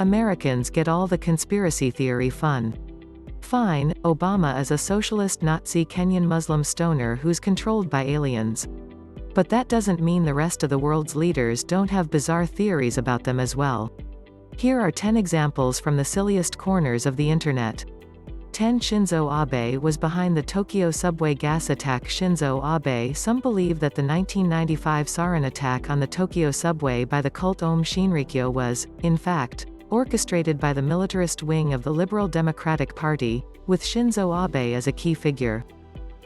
Americans get all the conspiracy theory fun. Fine, Obama is a socialist Nazi Kenyan Muslim stoner who's controlled by aliens. But that doesn't mean the rest of the world's leaders don't have bizarre theories about them as well. Here are 10 examples from the silliest corners of the internet. 10 Shinzo Abe was behind the Tokyo subway gas attack. Shinzo Abe. Some believe that the 1995 sarin attack on the Tokyo subway by the cult Aum Shinrikyo was, in fact, orchestrated by the militarist wing of the Liberal Democratic Party, with Shinzo Abe as a key figure.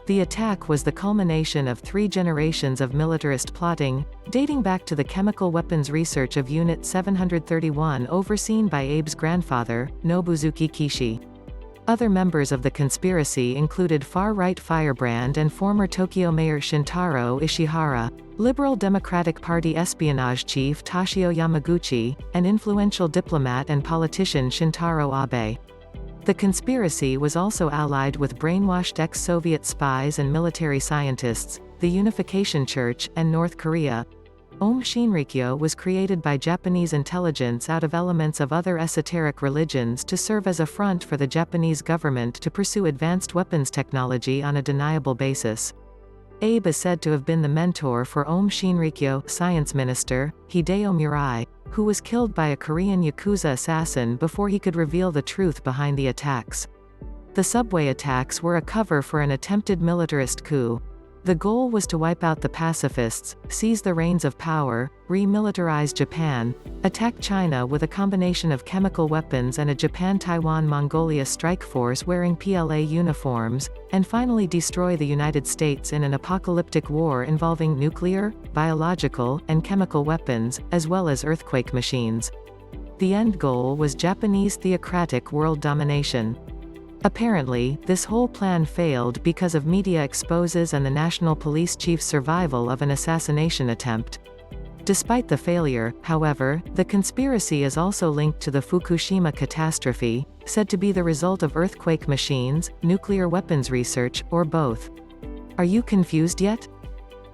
The attack was the culmination of 3 generations of militarist plotting, dating back to the chemical weapons research of Unit 731 overseen by Abe's grandfather, Nobuzuki Kishi. Other members of the conspiracy included far-right firebrand and former Tokyo Mayor Shintaro Ishihara, Liberal Democratic Party espionage chief Toshio Yamaguchi, and influential diplomat and politician Shintaro Abe. The conspiracy was also allied with brainwashed ex-Soviet spies and military scientists, the Unification Church, and North Korea. Aum Shinrikyo was created by Japanese intelligence out of elements of other esoteric religions to serve as a front for the Japanese government to pursue advanced weapons technology on a deniable basis. Abe is said to have been the mentor for Aum Shinrikyo science minister, Hideo Murai, who was killed by a Korean Yakuza assassin before he could reveal the truth behind the attacks. The subway attacks were a cover for an attempted militarist coup. The goal was to wipe out the pacifists, seize the reins of power, remilitarize Japan, attack China with a combination of chemical weapons and a Japan-Taiwan-Mongolia strike force wearing PLA uniforms, and finally destroy the United States in an apocalyptic war involving nuclear, biological, and chemical weapons, as well as earthquake machines. The end goal was Japanese theocratic world domination. Apparently, this whole plan failed because of media exposes and the national police chief's survival of an assassination attempt. Despite the failure, however, the conspiracy is also linked to the Fukushima catastrophe, said to be the result of earthquake machines, nuclear weapons research, or both. Are you confused yet?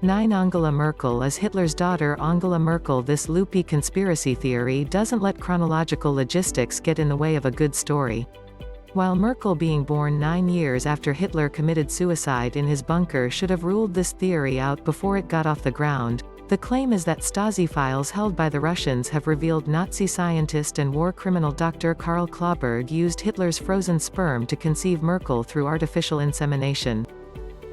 9 Angela Merkel is Hitler's daughter. Angela Merkel. This loopy conspiracy theory doesn't let chronological logistics get in the way of a good story. While Merkel being born 9 years after Hitler committed suicide in his bunker should have ruled this theory out before it got off the ground, the claim is that Stasi files held by the Russians have revealed Nazi scientist and war criminal Dr. Karl Klauberg used Hitler's frozen sperm to conceive Merkel through artificial insemination.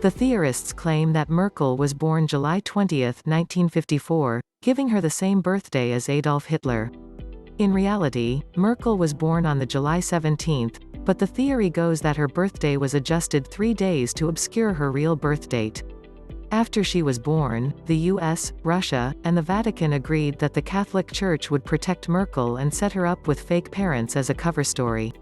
The theorists claim that Merkel was born July 20, 1954, giving her the same birthday as Adolf Hitler. In reality, Merkel was born on the July 17th, but the theory goes that her birthday was adjusted 3 days to obscure her real birth date. After she was born, the US, Russia, and the Vatican agreed that the Catholic Church would protect Merkel and set her up with fake parents as a cover story.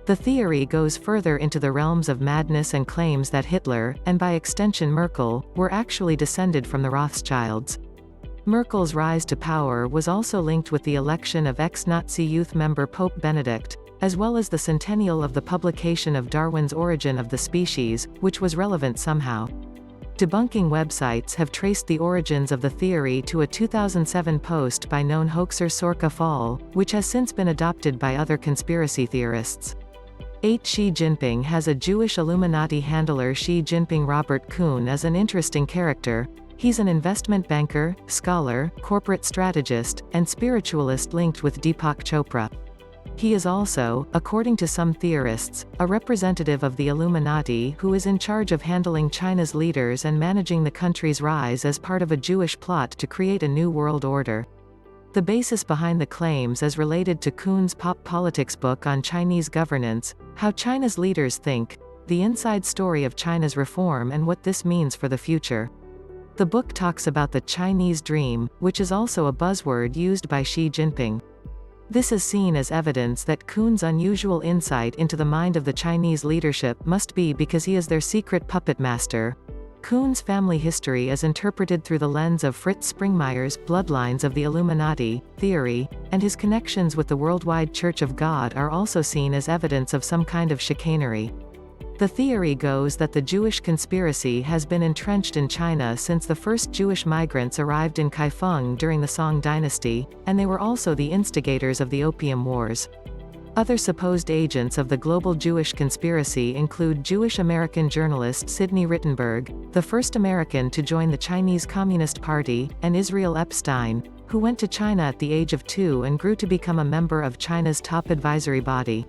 The theory goes further into the realms of madness and claims that Hitler, and by extension Merkel, were actually descended from the Rothschilds. Merkel's rise to power was also linked with the election of ex-Nazi youth member Pope Benedict, as well as the centennial of the publication of Darwin's Origin of the Species, which was relevant somehow. Debunking websites have traced the origins of the theory to a 2007 post by known hoaxer Sorka Fall, which has since been adopted by other conspiracy theorists. 8 Xi Jinping has a Jewish Illuminati handler. Xi Jinping. Robert Kuhn is an interesting character. He's an investment banker, scholar, corporate strategist, and spiritualist linked with Deepak Chopra. He is also, according to some theorists, a representative of the Illuminati who is in charge of handling China's leaders and managing the country's rise as part of a Jewish plot to create a new world order. The basis behind the claims is related to Kuhn's pop politics book on Chinese governance, How China's Leaders Think, the inside story of China's reform and what this means for the future. The book talks about the Chinese dream, which is also a buzzword used by Xi Jinping. This is seen as evidence that Kuhn's unusual insight into the mind of the Chinese leadership must be because he is their secret puppet master. Kuhn's family history is interpreted through the lens of Fritz Springmeier's Bloodlines of the Illuminati theory, and his connections with the worldwide Church of God are also seen as evidence of some kind of chicanery. The theory goes that the Jewish conspiracy has been entrenched in China since the first Jewish migrants arrived in Kaifeng during the Song dynasty, and they were also the instigators of the Opium Wars. Other supposed agents of the global Jewish conspiracy include Jewish-American journalist Sidney Rittenberg, the first American to join the Chinese Communist Party, and Israel Epstein, who went to China at the age of 2 and grew to become a member of China's top advisory body.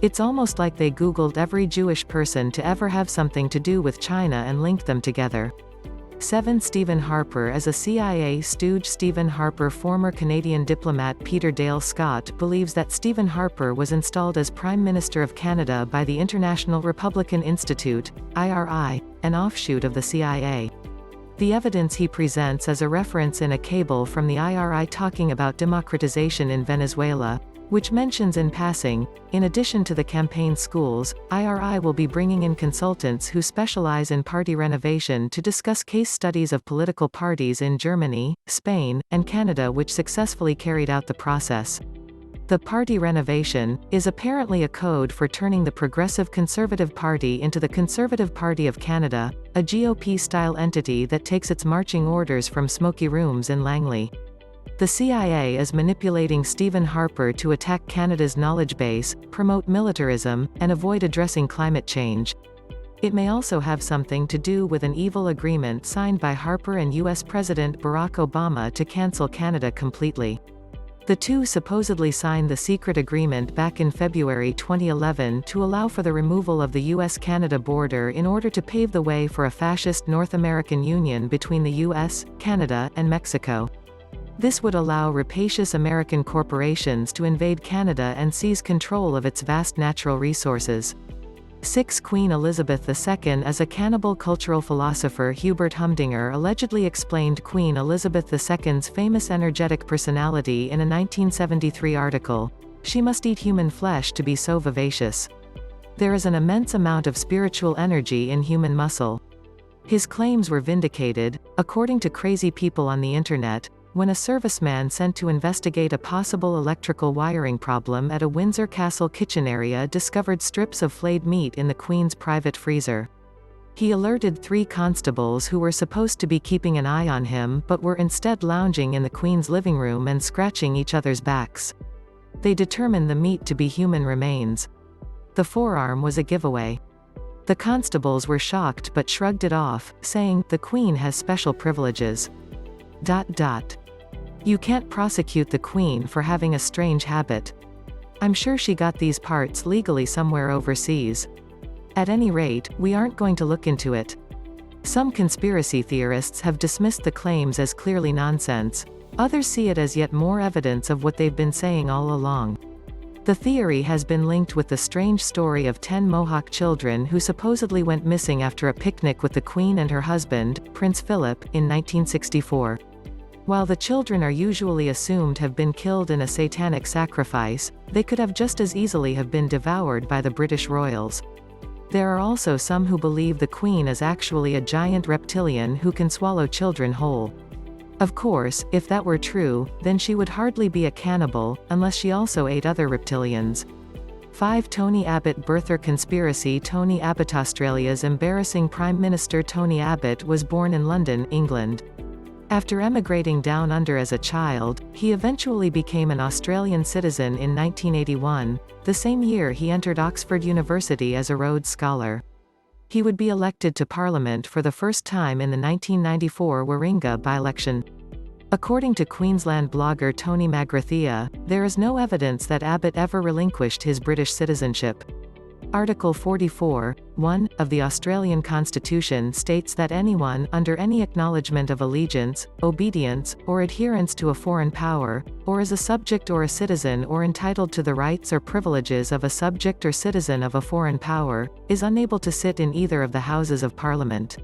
It's almost like they Googled every Jewish person to ever have something to do with China and linked them together. 7. Stephen Harper. As a CIA stooge, Stephen Harper, former Canadian diplomat Peter Dale Scott believes that Stephen Harper was installed as Prime Minister of Canada by the International Republican Institute, IRI, an offshoot of the CIA. The evidence he presents is a reference in a cable from the IRI talking about democratization in Venezuela, which mentions in passing, in addition to the campaign schools, IRI will be bringing in consultants who specialize in party renovation to discuss case studies of political parties in Germany, Spain, and Canada which successfully carried out the process. The party renovation is apparently a code for turning the Progressive Conservative Party into the Conservative Party of Canada, a GOP-style entity that takes its marching orders from smoky rooms in Langley. The CIA is manipulating Stephen Harper to attack Canada's knowledge base, promote militarism, and avoid addressing climate change. It may also have something to do with an evil agreement signed by Harper and US President Barack Obama to cancel Canada completely. The two supposedly signed the secret agreement back in February 2011 to allow for the removal of the US-Canada border in order to pave the way for a fascist North American union between the US, Canada, and Mexico. This would allow rapacious American corporations to invade Canada and seize control of its vast natural resources. 6. Queen Elizabeth II. As a cannibal cultural philosopher Hubert Humdinger allegedly explained Queen Elizabeth II's famous energetic personality in a 1973 article, "She must eat human flesh to be so vivacious. There is an immense amount of spiritual energy in human muscle." His claims were vindicated, according to crazy people on the internet, when a serviceman sent to investigate a possible electrical wiring problem at a Windsor Castle kitchen area discovered strips of flayed meat in the Queen's private freezer. He alerted 3 constables who were supposed to be keeping an eye on him but were instead lounging in the Queen's living room and scratching each other's backs. They determined the meat to be human remains. The forearm was a giveaway. The constables were shocked but shrugged it off, saying, "The Queen has special privileges. You can't prosecute the Queen for having a strange habit. I'm sure she got these parts legally somewhere overseas. At any rate, we aren't going to look into it." Some conspiracy theorists have dismissed the claims as clearly nonsense. Others see it as yet more evidence of what they've been saying all along. The theory has been linked with the strange story of 10 Mohawk children who supposedly went missing after a picnic with the Queen and her husband, Prince Philip, in 1964. While the children are usually assumed have been killed in a satanic sacrifice, they could have just as easily have been devoured by the British royals. There are also some who believe the Queen is actually a giant reptilian who can swallow children whole. Of course, if that were true, then she would hardly be a cannibal, unless she also ate other reptilians. 5. Tony Abbott birther conspiracy. Tony Abbott. Australia's embarrassing Prime Minister Tony Abbott was born in London, England. After emigrating down under as a child, he eventually became an Australian citizen in 1981, the same year he entered Oxford University as a Rhodes Scholar. He would be elected to Parliament for the first time in the 1994 Warringah by-election. According to Queensland blogger Tony Magrathia, there is no evidence that Abbott ever relinquished his British citizenship. Article 44(1) of the Australian Constitution states that anyone, under any acknowledgement of allegiance, obedience, or adherence to a foreign power, or is a subject or a citizen or entitled to the rights or privileges of a subject or citizen of a foreign power, is unable to sit in either of the Houses of Parliament.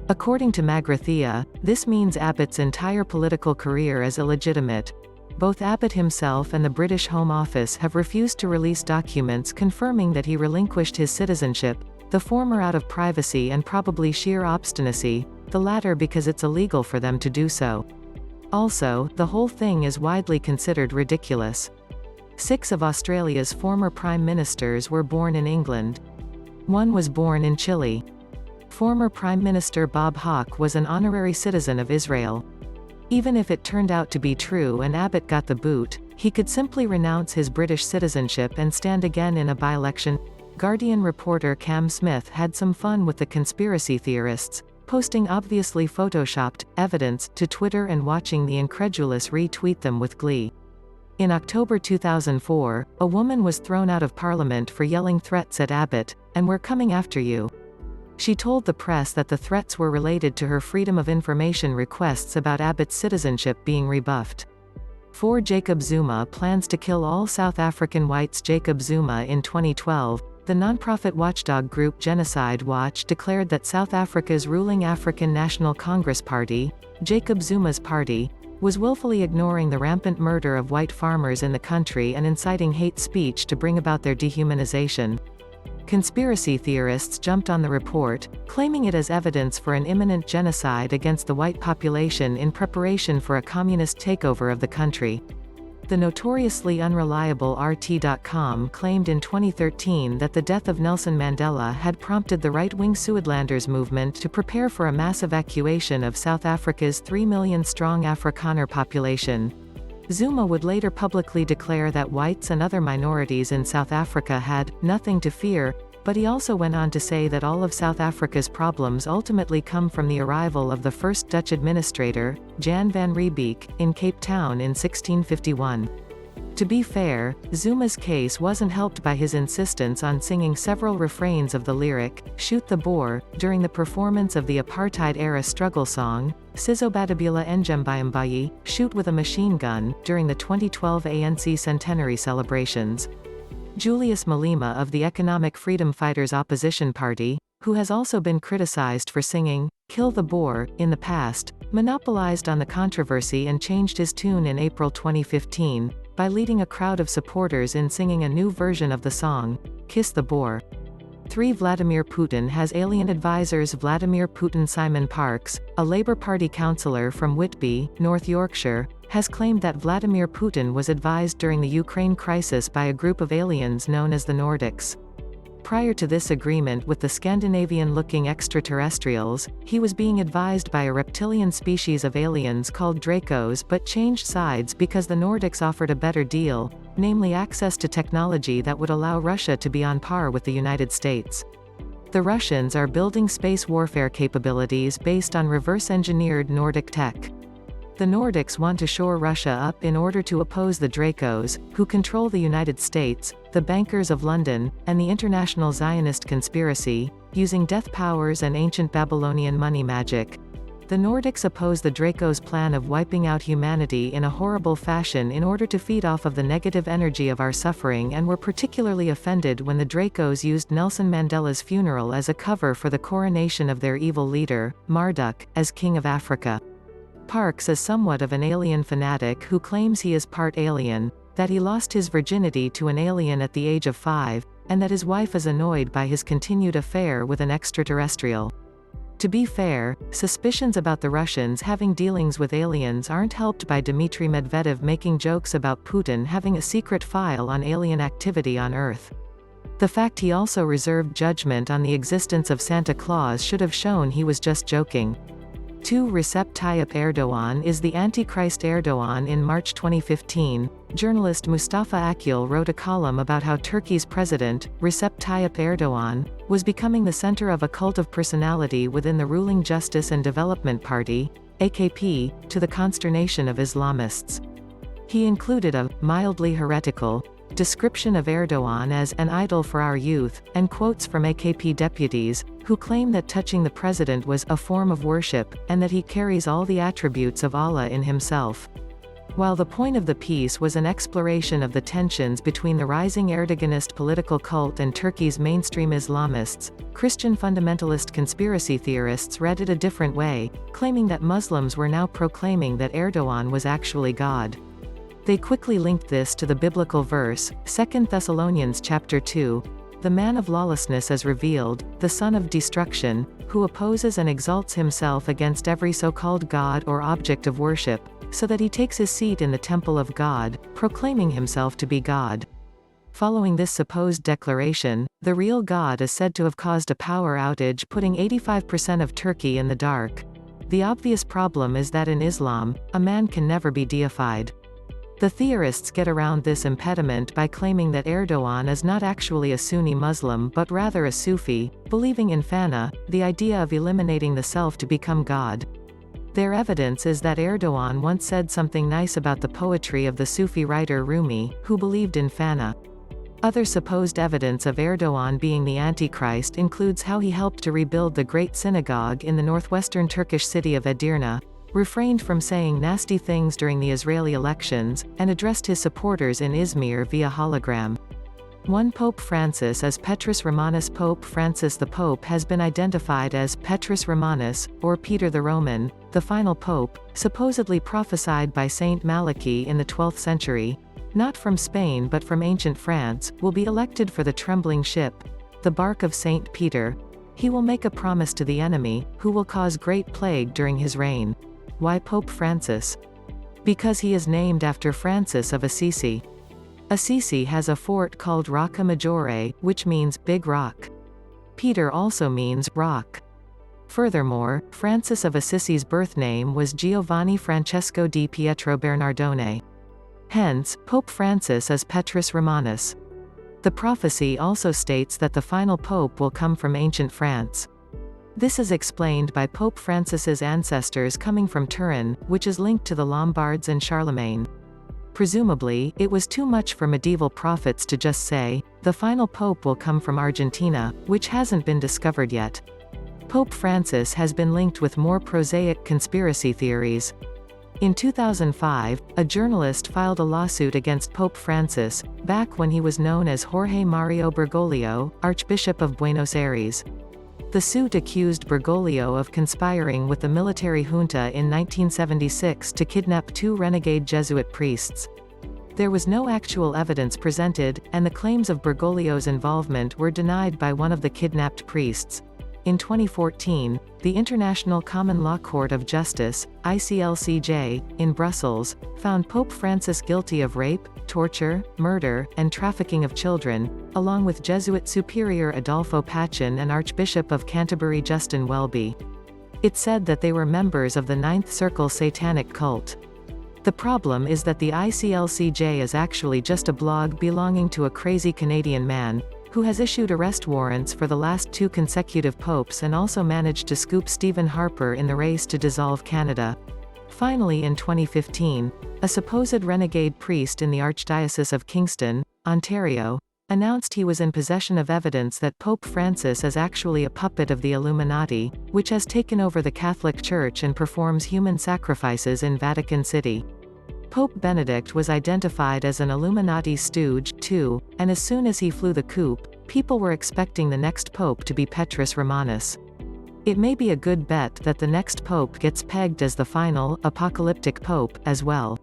According to Magrathia, this means Abbott's entire political career is illegitimate. Both Abbott himself and the British Home Office have refused to release documents confirming that he relinquished his citizenship, the former out of privacy and probably sheer obstinacy, the latter because it's illegal for them to do so. Also, the whole thing is widely considered ridiculous. 6 of Australia's former prime ministers were born in England. One was born in Chile. Former Prime Minister Bob Hawke was an honorary citizen of Israel. Even if it turned out to be true and Abbott got the boot, he could simply renounce his British citizenship and stand again in a by-election. Guardian reporter Cam Smith had some fun with the conspiracy theorists, posting obviously photoshopped evidence to Twitter and watching the incredulous retweet them with glee. In October 2004, a woman was thrown out of Parliament for yelling threats at Abbott, "And we're coming after you." She told the press that the threats were related to her Freedom of Information requests about Abbott's citizenship being rebuffed. 4. Jacob Zuma plans to kill all South African whites. Jacob Zuma. In 2012, the nonprofit watchdog group Genocide Watch declared that South Africa's ruling African National Congress Party, Jacob Zuma's party, was willfully ignoring the rampant murder of white farmers in the country and inciting hate speech to bring about their dehumanization. Conspiracy theorists jumped on the report, claiming it as evidence for an imminent genocide against the white population in preparation for a communist takeover of the country. The notoriously unreliable RT.com claimed in 2013 that the death of Nelson Mandela had prompted the right-wing Suidlanders movement to prepare for a mass evacuation of South Africa's 3 million-strong Afrikaner population. Zuma would later publicly declare that whites and other minorities in South Africa had nothing to fear, but he also went on to say that all of South Africa's problems ultimately come from the arrival of the first Dutch administrator, Jan van Riebeeck, in Cape Town in 1651. To be fair, Zuma's case wasn't helped by his insistence on singing several refrains of the lyric, "Shoot the Boer," during the performance of the apartheid-era struggle song, Sizobadabula Njembayambayi, "Shoot with a Machine Gun," during the 2012 ANC centenary celebrations. Julius Malema of the Economic Freedom Fighters Opposition Party, who has also been criticized for singing, "Kill the Boer," in the past, monopolized on the controversy and changed his tune in April 2015, by leading a crowd of supporters in singing a new version of the song, "Kiss the Boer." 3. Vladimir Putin has alien advisors. Vladimir Putin. Simon Parkes, a Labour Party councillor from Whitby, North Yorkshire, has claimed that Vladimir Putin was advised during the Ukraine crisis by a group of aliens known as the Nordics. Prior to this agreement with the Scandinavian-looking extraterrestrials, he was being advised by a reptilian species of aliens called Dracos but changed sides because the Nordics offered a better deal, namely access to technology that would allow Russia to be on par with the United States. The Russians are building space warfare capabilities based on reverse-engineered Nordic tech. The Nordics want to shore Russia up in order to oppose the Dracos, who control the United States, the bankers of London, and the international Zionist conspiracy, using death powers and ancient Babylonian money magic. The Nordics oppose the Dracos' plan of wiping out humanity in a horrible fashion in order to feed off of the negative energy of our suffering, and were particularly offended when the Dracos used Nelson Mandela's funeral as a cover for the coronation of their evil leader, Marduk, as King of Africa. Parkes is somewhat of an alien fanatic who claims he is part alien, that he lost his virginity to an alien at the age of 5, and that his wife is annoyed by his continued affair with an extraterrestrial. To be fair, suspicions about the Russians having dealings with aliens aren't helped by Dmitry Medvedev making jokes about Putin having a secret file on alien activity on Earth. The fact he also reserved judgment on the existence of Santa Claus should have shown he was just joking. 2. Recep Tayyip Erdoğan is the Antichrist. Erdoğan. In March 2015, journalist Mustafa Akil wrote a column about how Turkey's president, Recep Tayyip Erdoğan, was becoming the center of a cult of personality within the ruling Justice and Development Party, AKP, to the consternation of Islamists. He included a mildly heretical description of Erdoğan as an idol for our youth, and quotes from AKP deputies, who claim that touching the president was a form of worship, and that he carries all the attributes of Allah in himself. While the point of the piece was an exploration of the tensions between the rising Erdoganist political cult and Turkey's mainstream Islamists, Christian fundamentalist conspiracy theorists read it a different way, claiming that Muslims were now proclaiming that Erdoğan was actually God. They quickly linked this to the biblical verse, 2 Thessalonians chapter 2, "The man of lawlessness is revealed, the son of destruction, who opposes and exalts himself against every so-called God or object of worship, so that he takes his seat in the temple of God, proclaiming himself to be God." Following this supposed declaration, the real God is said to have caused a power outage, putting 85% of Turkey in the dark. The obvious problem is that in Islam, a man can never be deified. The theorists get around this impediment by claiming that Erdogan is not actually a Sunni Muslim but rather a Sufi, believing in fana, the idea of eliminating the self to become God. Their evidence is that Erdogan once said something nice about the poetry of the Sufi writer Rumi, who believed in fana. Other supposed evidence of Erdogan being the Antichrist includes how he helped to rebuild the Great Synagogue in the northwestern Turkish city of Edirne, refrained from saying nasty things during the Israeli elections, and addressed his supporters in Izmir via hologram. One Pope Francis as Petrus Romanus. Pope Francis the Pope has been identified as Petrus Romanus, or Peter the Roman, the final pope, supposedly prophesied by Saint Malachi in the 12th century, not from Spain but from ancient France, will be elected for the trembling ship, the bark of Saint Peter. He will make a promise to the enemy, who will cause great plague during his reign. Why Pope Francis? Because he is named after Francis of Assisi. Assisi has a fort called Rocca Maggiore, which means big rock. Peter also means rock. Furthermore, Francis of Assisi's birth name was Giovanni Francesco di Pietro Bernardone. Hence, Pope Francis is Petrus Romanus. The prophecy also states that the final pope will come from ancient France. This is explained by Pope Francis's ancestors coming from Turin, which is linked to the Lombards and Charlemagne. Presumably, it was too much for medieval prophets to just say, the final pope will come from Argentina, which hasn't been discovered yet. Pope Francis has been linked with more prosaic conspiracy theories. In 2005, a journalist filed a lawsuit against Pope Francis, back when he was known as Jorge Mario Bergoglio, Archbishop of Buenos Aires. The suit accused Bergoglio of conspiring with the military junta in 1976 to kidnap 2 renegade Jesuit priests. There was no actual evidence presented, and the claims of Bergoglio's involvement were denied by one of the kidnapped priests. In 2014, the International Common Law Court of Justice, ICLCJ, in Brussels, found Pope Francis guilty of rape, torture, murder, and trafficking of children, along with Jesuit Superior Adolfo Pachin and Archbishop of Canterbury Justin Welby. It said that they were members of the Ninth Circle satanic cult. The problem is that the ICLCJ is actually just a blog belonging to a crazy Canadian man, who has issued arrest warrants for the last 2 consecutive popes and also managed to scoop Stephen Harper in the race to dissolve Canada. Finally, in 2015, a supposed renegade priest in the Archdiocese of Kingston, Ontario, announced he was in possession of evidence that Pope Francis is actually a puppet of the Illuminati, which has taken over the Catholic Church and performs human sacrifices in Vatican City. Pope Benedict was identified as an Illuminati stooge, too, and as soon as he flew the coop, people were expecting the next pope to be Petrus Romanus. It may be a good bet that the next pope gets pegged as the final, apocalyptic pope, as well.